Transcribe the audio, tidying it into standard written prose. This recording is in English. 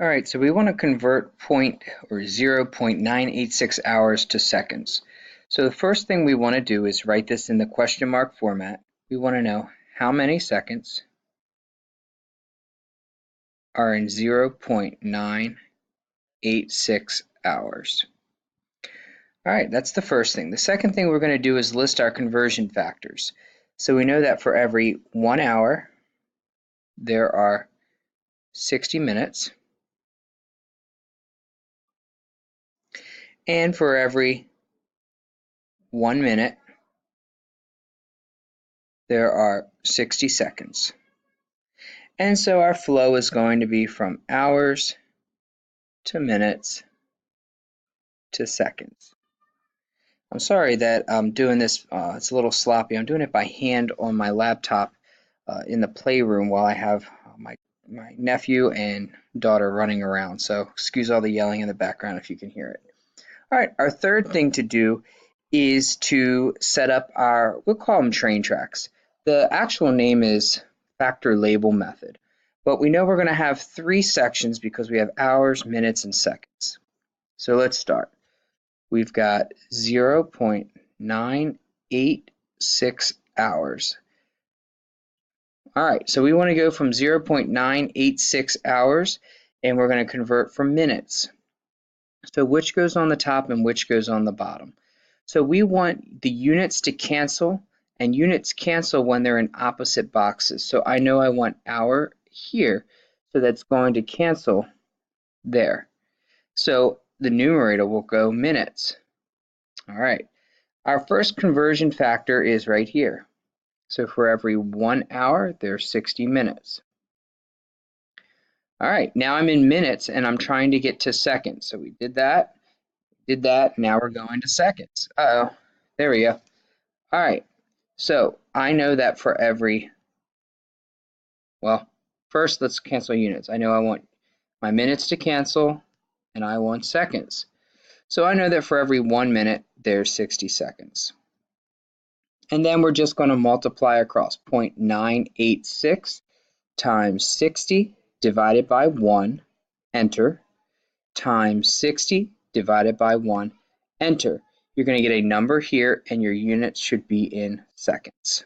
All right, so we want to convert 0.986 hours to seconds. So the first thing we want to do is write this in the question mark format. We want to know how many seconds are in 0.986 hours. All right, that's the first thing. The second thing we're going to do is list our conversion factors. So we know that for every 1 hour, there are 60 minutes. And for every 1 minute, there are 60 seconds. And so our flow is going to be from hours to minutes to seconds. I'm sorry that I'm doing this, it's a little sloppy. I'm doing it by hand on my laptop in the playroom while I have my nephew and daughter running around. So excuse all the yelling in the background if you can hear it. All right, our third thing to do is to set up we'll call them train tracks. The actual name is factor label method, but we know we're going to have 3 sections because we have hours, minutes, and seconds. So let's start. We've got 0.986 hours. All right, so we want to go from 0.986 hours, and we're going to convert from minutes. So which goes on the top and which goes on the bottom? So we want the units to cancel, and units cancel when they're in opposite boxes. So I know I want hour here, so that's going to cancel there. So the numerator will go minutes. All right, our first conversion factor is right here. So for every 1 hour, there's 60 minutes. All right, now I'm in minutes and I'm trying to get to seconds. So we did that, now we're going to seconds. Uh-oh, there we go. All right, so I know that for every, well, first let's cancel units. I know I want my minutes to cancel and I want seconds. So I know that for every 1 minute, there's 60 seconds. And then we're just going to multiply across 0.986 times 60 divided by 1, enter, times 60 divided by 1, enter. You're going to get a number here and your units should be in seconds.